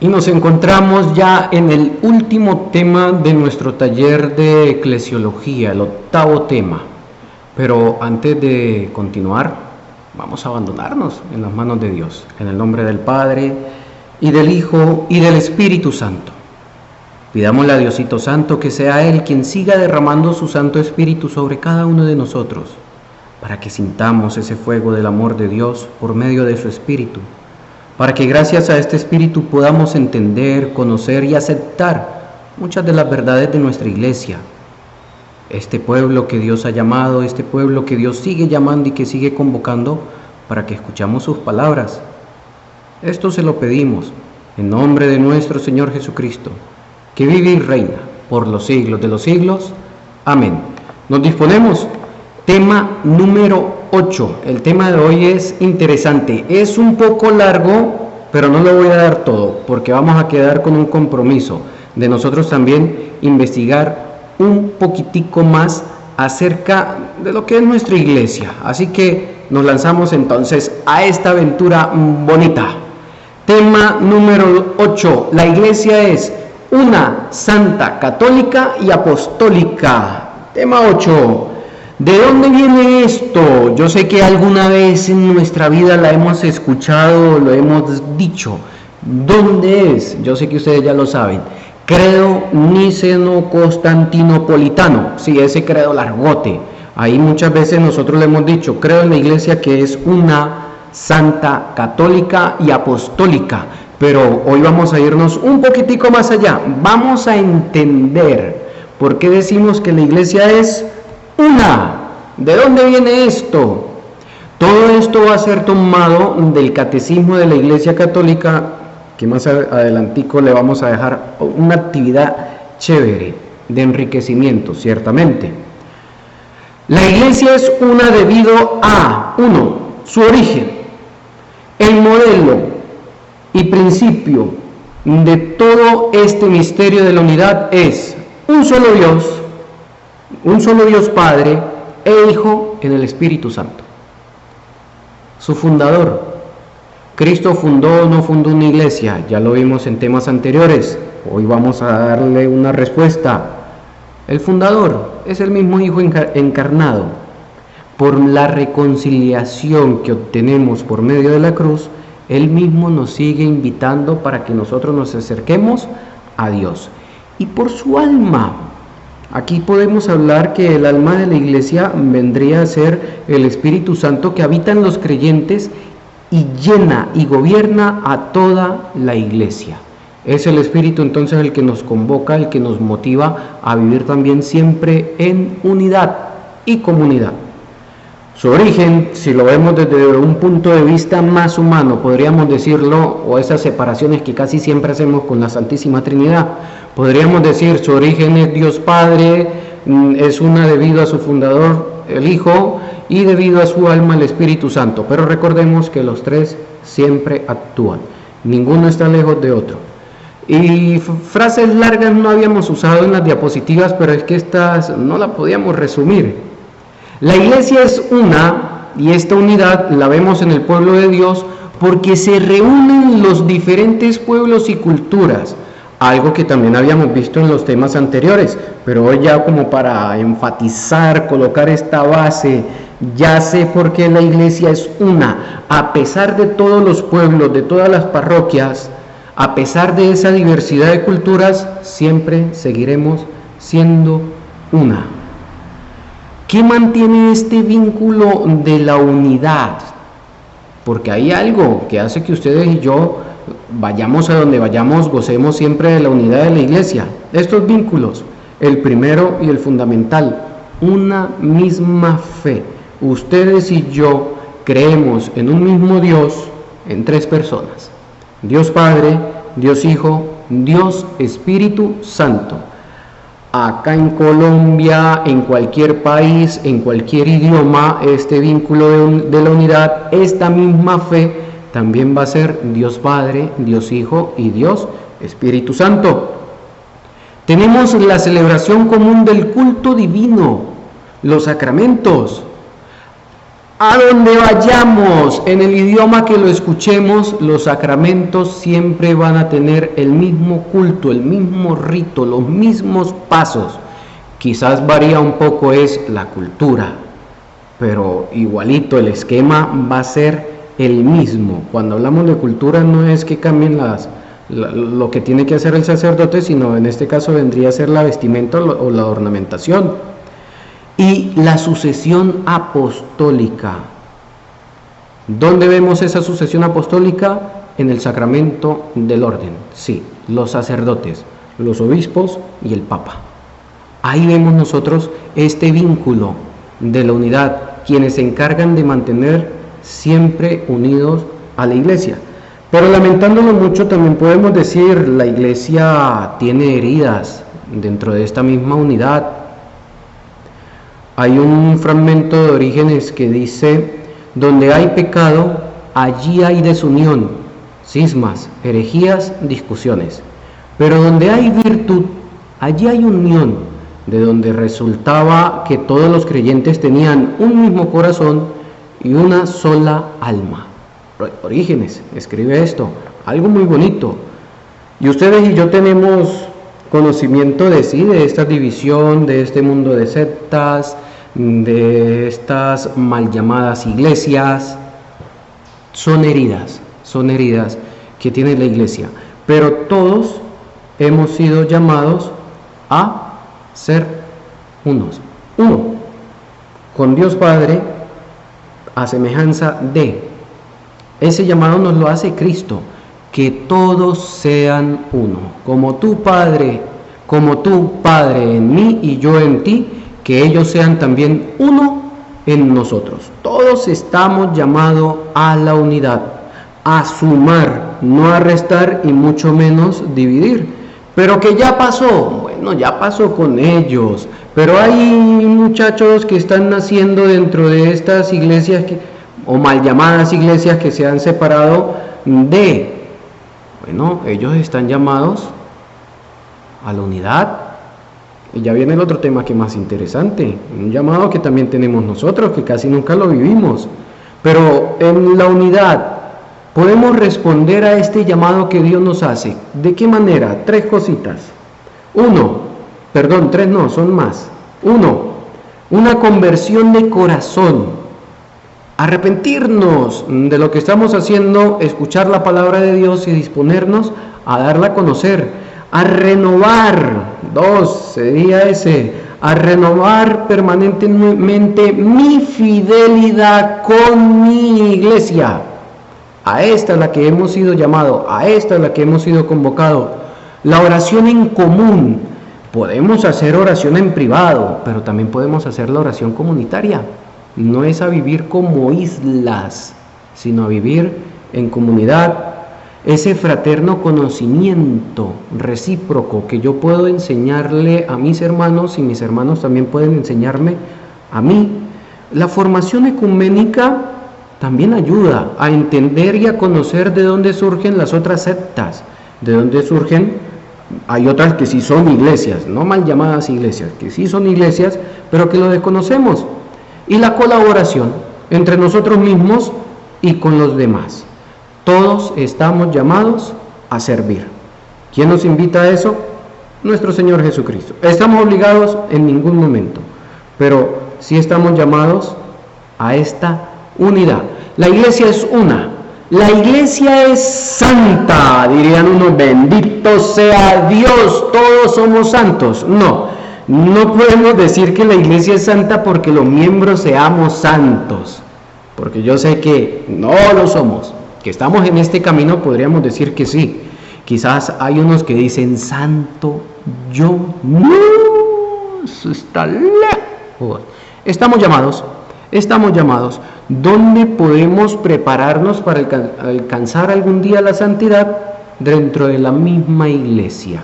Y nos encontramos ya en el último tema de nuestro taller de eclesiología, el octavo tema. Pero antes de continuar, vamos a abandonarnos en las manos de Dios, en el nombre del Padre, y del Hijo, y del Espíritu Santo. Pidámosle a Diosito Santo que sea Él quien siga derramando su Santo Espíritu sobre cada uno de nosotros, para que sintamos ese fuego del amor de Dios por medio de su Espíritu, para que gracias a este Espíritu podamos entender, conocer y aceptar muchas de las verdades de nuestra iglesia. Este pueblo que Dios ha llamado, este pueblo que Dios sigue llamando y que sigue convocando para que escuchamos sus palabras. Esto se lo pedimos en nombre de nuestro Señor Jesucristo, que vive y reina por los siglos de los siglos. Amén. Nos disponemos. Tema número 8. El tema de hoy es interesante. Es un poco largo, pero no lo voy a dar todo, porque vamos a quedar con un compromiso de nosotros también investigar un poquitico más acerca de lo que es nuestra iglesia. Así que nos lanzamos entonces a esta aventura bonita. Tema número 8. La iglesia es una, santa, católica y apostólica. Tema 8. ¿De dónde viene esto? Yo sé que alguna vez en nuestra vida la hemos escuchado, lo hemos dicho. ¿Dónde es? Yo sé que ustedes ya lo saben. Credo niceno-constantinopolitano. Sí, ese credo largote. Ahí muchas veces nosotros le hemos dicho, creo en la iglesia que es una, santa, católica y apostólica. Pero hoy vamos a irnos un poquitico más allá. Vamos a entender por qué decimos que la iglesia es una. ¿De dónde viene esto? Todo esto va a ser tomado del catecismo de la Iglesia Católica, que más adelantico le vamos a dejar una actividad chévere de enriquecimiento, ciertamente. La iglesia es una debido a, 1, su origen, el modelo y principio de todo este misterio de la unidad es un solo Dios Padre e Hijo en el Espíritu Santo. Su fundador. Cristo fundó o no fundó una iglesia, ya lo vimos en temas anteriores. Hoy vamos a darle una respuesta. El fundador es el mismo Hijo encarnado. Por la reconciliación que obtenemos por medio de la cruz, Él mismo nos sigue invitando para que nosotros nos acerquemos a Dios. Y por su alma. Aquí podemos hablar que el alma de la iglesia vendría a ser el Espíritu Santo que habita en los creyentes y llena y gobierna a toda la iglesia. Es el Espíritu entonces el que nos convoca, el que nos motiva a vivir también siempre en unidad y comunidad. Su origen, si lo vemos desde un punto de vista más humano, podríamos decirlo, o esas separaciones que casi siempre hacemos con la Santísima Trinidad, podríamos decir su origen es Dios Padre, es una debido a su fundador, el Hijo, y debido a su alma, el Espíritu Santo. Pero recordemos que los tres siempre actúan, ninguno está lejos de otro. Y frases largas no habíamos usado en las diapositivas, pero es que estas no las podíamos resumir. La iglesia es una, y esta unidad la vemos en el pueblo de Dios porque se reúnen los diferentes pueblos y culturas, algo que también habíamos visto en los temas anteriores, pero hoy ya como para enfatizar, colocar esta base, ya sé por qué la iglesia es una, a pesar de todos los pueblos, de todas las parroquias, a pesar de esa diversidad de culturas, siempre seguiremos siendo una. ¿Qué mantiene este vínculo de la unidad? Porque hay algo que hace que ustedes y yo vayamos a donde vayamos, gocemos siempre de la unidad de la iglesia. Estos vínculos, el primero y el fundamental, una misma fe. Ustedes y yo creemos en un mismo Dios en tres personas. Dios Padre, Dios Hijo, Dios Espíritu Santo. Acá en Colombia, en cualquier país, en cualquier idioma, este vínculo de la unidad, esta misma fe también va a ser Dios Padre, Dios Hijo y Dios Espíritu Santo. Tenemos la celebración común del culto divino, los sacramentos. A donde vayamos, en el idioma que lo escuchemos, los sacramentos siempre van a tener el mismo culto, el mismo rito, los mismos pasos. Quizás varía un poco es la cultura, pero igualito el esquema va a ser el mismo. Cuando hablamos de cultura no es que cambien lo que tiene que hacer el sacerdote, sino en este caso vendría a ser la vestimenta o la ornamentación. Y la sucesión apostólica. ¿Dónde vemos esa sucesión apostólica? En el sacramento del orden. Sí, los sacerdotes, los obispos y el papa. Ahí vemos nosotros este vínculo de la unidad, quienes se encargan de mantener siempre unidos a la iglesia. Pero lamentándolo mucho, también podemos decir, la iglesia tiene heridas dentro de esta misma unidad. Hay un fragmento de Orígenes que dice: donde hay pecado, allí hay desunión, cismas, herejías, discusiones. Pero donde hay virtud, allí hay unión, de donde resultaba que todos los creyentes tenían un mismo corazón y una sola alma. Orígenes escribe esto, algo muy bonito. Y ustedes y yo tenemos conocimiento de esta división, de este mundo de sectas, de estas mal llamadas iglesias. Son heridas que tiene la iglesia, pero todos hemos sido llamados a ser uno, con Dios Padre, a semejanza de. Ese llamado nos lo hace Cristo, que todos sean uno, como tú Padre en mí y yo en ti, que ellos sean también uno en nosotros. Todos estamos llamados a la unidad, a sumar, no a restar y mucho menos dividir. Pero que ya pasó, bueno, ya pasó con ellos, pero hay muchachos que están naciendo dentro de estas iglesias o mal llamadas iglesias que se han separado bueno, ellos están llamados a la unidad. Y ya viene el otro tema que es más interesante, un llamado que también tenemos nosotros, que casi nunca lo vivimos, pero en la unidad podemos responder a este llamado que Dios nos hace. ¿De qué manera? 3 cositas. 3 no, son más. 1, una conversión de corazón, arrepentirnos de lo que estamos haciendo, escuchar la palabra de Dios y disponernos a darla a conocer. A renovar, 2 sería a renovar permanentemente mi fidelidad con mi iglesia. A esta es la que hemos sido llamados, a esta es la que hemos sido convocados. La oración en común. Podemos hacer oración en privado, pero también podemos hacer la oración comunitaria. No es a vivir como islas, sino a vivir en comunidad. Ese fraterno conocimiento recíproco que yo puedo enseñarle a mis hermanos y mis hermanos también pueden enseñarme a mí. La formación ecuménica también ayuda a entender y a conocer de dónde surgen las otras sectas, de dónde surgen. Hay otras que sí son iglesias, no mal llamadas iglesias, que sí son iglesias, pero que lo desconocemos. Y la colaboración entre nosotros mismos y con los demás. Todos estamos llamados a servir. ¿Quién nos invita a eso? Nuestro Señor Jesucristo. ¿Estamos obligados? En ningún momento. Pero sí estamos llamados a esta unidad. La iglesia es una. La iglesia es santa. Dirían unos, bendito sea Dios, todos somos santos. No podemos decir que la iglesia es santa porque los miembros seamos santos. Porque yo sé que no lo somos. Que estamos en este camino, podríamos decir que sí. Quizás hay unos que dicen, santo, yo no, eso está lejos. Estamos llamados. ¿Dónde podemos prepararnos para alcanzar algún día la santidad? Dentro de la misma iglesia.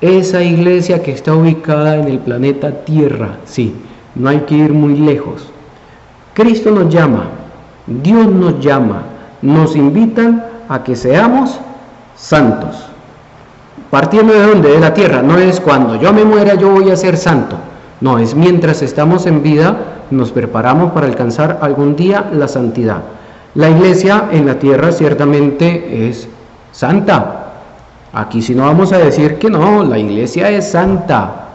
Esa iglesia que está ubicada en el planeta Tierra, sí, no hay que ir muy lejos. Cristo nos llama, Dios nos llama. Nos invitan a que seamos santos. ¿Partiendo de dónde? De la tierra. No es cuando yo me muera yo voy a ser santo. No, es mientras estamos en vida, nos preparamos para alcanzar algún día la santidad. La iglesia en la tierra ciertamente es santa. Aquí sí no vamos a decir que no, la iglesia es santa.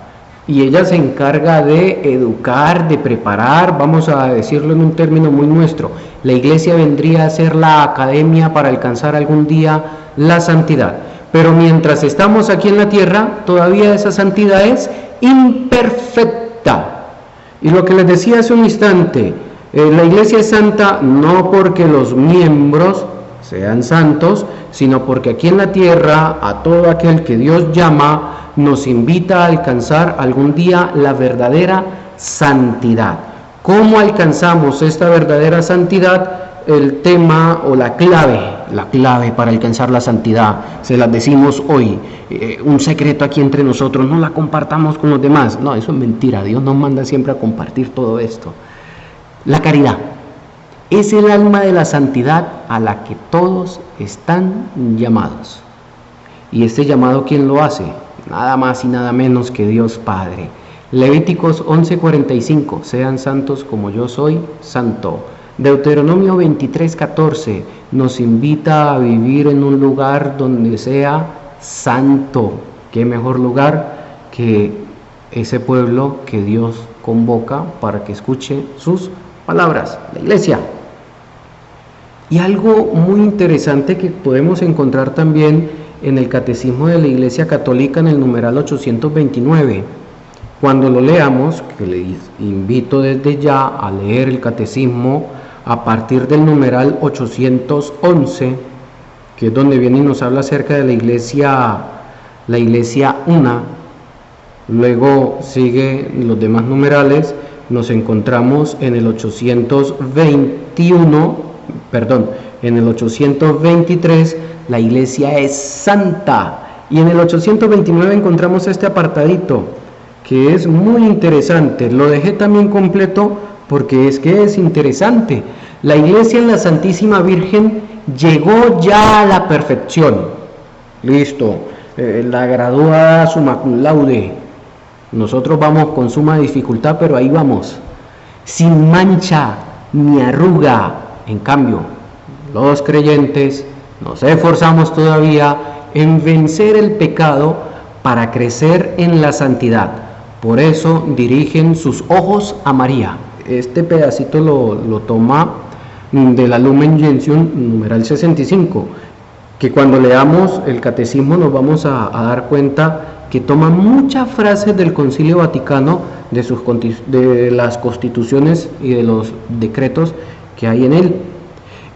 Y ella se encarga de educar, de preparar, vamos a decirlo en un término muy nuestro. La iglesia vendría a ser la academia para alcanzar algún día la santidad. Pero mientras estamos aquí en la tierra, todavía esa santidad es imperfecta. Y lo que les decía hace un instante, la iglesia es santa no porque los miembros sean santos, sino porque aquí en la tierra a todo aquel que Dios llama nos invita a alcanzar algún día la verdadera santidad. ¿Cómo alcanzamos esta verdadera santidad? El tema o la clave para alcanzar la santidad, se las decimos hoy, un secreto aquí entre nosotros, no la compartamos con los demás. No, eso es mentira, Dios nos manda siempre a compartir todo esto. La caridad es el alma de la santidad a la que todos están llamados. ¿Y este llamado quién lo hace? Nada más y nada menos que Dios Padre. Levíticos 11:45, sean santos como yo soy santo. Deuteronomio 23:14 nos invita a vivir en un lugar donde sea santo. ¿Qué mejor lugar que ese pueblo que Dios convoca para que escuche sus palabras? La iglesia. Y algo muy interesante que podemos encontrar también en el Catecismo de la Iglesia Católica en el numeral 829. Cuando lo leamos, que les invito desde ya a leer el Catecismo a partir del numeral 811, que es donde viene y nos habla acerca de la iglesia una. Luego sigue los demás numerales, nos encontramos en el 823, la iglesia es santa. Y en el 829 encontramos este apartadito, que es muy interesante. Lo dejé también completo porque es que es interesante. La iglesia en la Santísima Virgen llegó ya a la perfección. Listo, la graduada summa cum laude. Nosotros vamos con suma dificultad, pero ahí vamos, sin mancha ni arruga. En cambio, los creyentes nos esforzamos todavía en vencer el pecado para crecer en la santidad. Por eso dirigen sus ojos a María. Este pedacito lo toma de la Lumen Gentium, numeral 65, que cuando leamos el catecismo nos vamos a dar cuenta que toma muchas frases del Concilio Vaticano, de las constituciones y de los decretos que hay en él.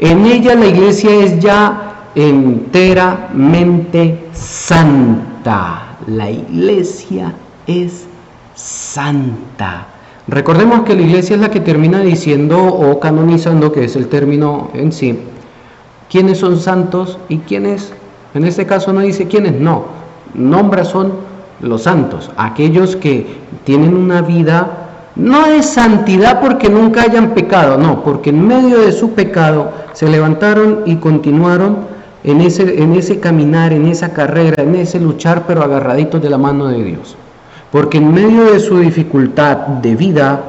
En ella la iglesia es ya enteramente santa. La iglesia es santa. Recordemos que la iglesia es la que termina diciendo o canonizando, que es el término en sí, quiénes son santos y quiénes, en este caso no dice quiénes, no, nombra son los santos, aquellos que tienen una vida no de santidad porque nunca hayan pecado, no, porque en medio de su pecado se levantaron y continuaron en ese caminar, en esa carrera, en ese luchar, pero agarraditos de la mano de Dios. Porque en medio de su dificultad de vida,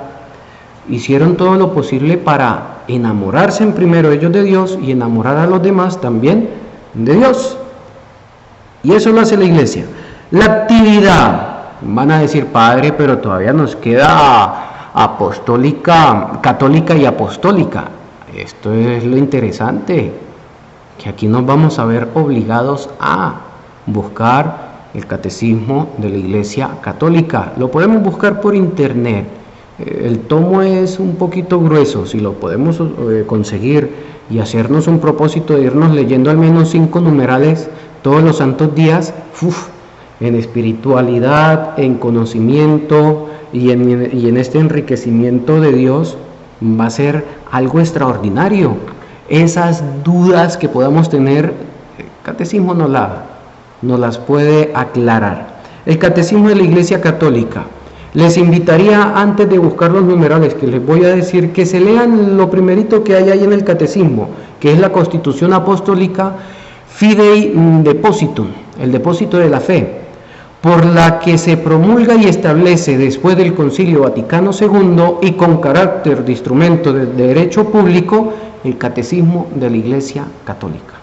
hicieron todo lo posible para enamorarse en primero ellos de Dios y enamorar a los demás también de Dios. Y eso lo hace la iglesia. La actividad, van a decir, padre, pero todavía nos queda apostólica, católica y apostólica. Esto es lo interesante, que aquí nos vamos a ver obligados a buscar el catecismo de la Iglesia Católica. Lo podemos buscar por internet. El tomo es un poquito grueso. Si lo podemos conseguir y hacernos un propósito de irnos leyendo al menos 5 numerales todos los santos días, en espiritualidad, en conocimiento y en este enriquecimiento de Dios, va a ser algo extraordinario. Esas dudas que podamos tener, el catecismo nos las puede aclarar. El catecismo de la Iglesia Católica. Les invitaría, antes de buscar los numerales que les voy a decir, que se lean lo primerito que hay ahí en el catecismo, que es la Constitución Apostólica Fidei Depositum, el depósito de la fe. por la que se promulga y establece después del Concilio Vaticano II y con carácter de instrumento de derecho público el Catecismo de la Iglesia Católica.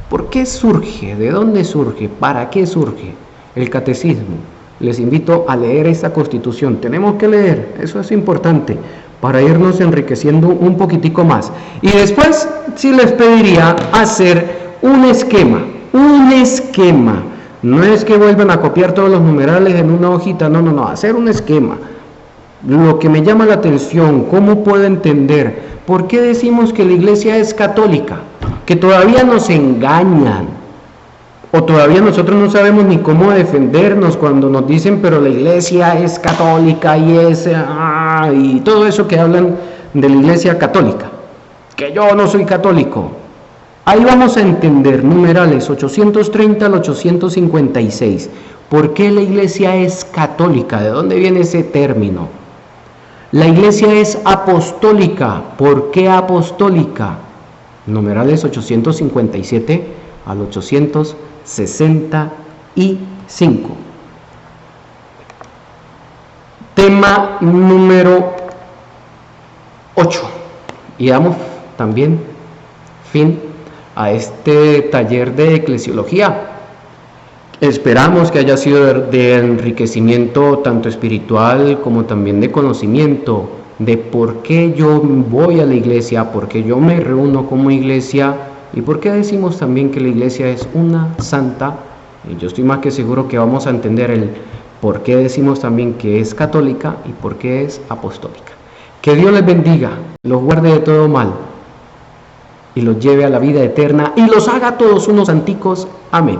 ¿Por qué surge? ¿De dónde surge? ¿Para qué surge el Catecismo? Les invito a leer esta Constitución. Tenemos que leer, eso es importante, para irnos enriqueciendo un poquitico más. Y después sí les pediría hacer un esquema. No es que vuelvan a copiar todos los numerales en una hojita, no, hacer un esquema. Lo que me llama la atención, ¿cómo puedo entender? ¿Por qué decimos que la iglesia es católica? Que todavía nos engañan, o todavía nosotros no sabemos ni cómo defendernos cuando nos dicen, pero la iglesia es católica y todo eso que hablan de la iglesia católica, que yo no soy católico. Ahí vamos a entender numerales 830 al 856. ¿Por qué la iglesia es católica? ¿De dónde viene ese término? La iglesia es apostólica. ¿Por qué apostólica? Numerales 857 al 865. Tema número 8. Y damos también fin a este taller de eclesiología. Esperamos que haya sido de enriquecimiento tanto espiritual como también de conocimiento de por qué yo voy a la iglesia, por qué yo me reúno como iglesia y por qué decimos también que la iglesia es una santa. Y yo estoy más que seguro que vamos a entender el por qué decimos también que es católica y por qué es apostólica. Que Dios les bendiga, los guarde de todo mal y los lleve a la vida eterna y los haga todos unos santicos. Amén.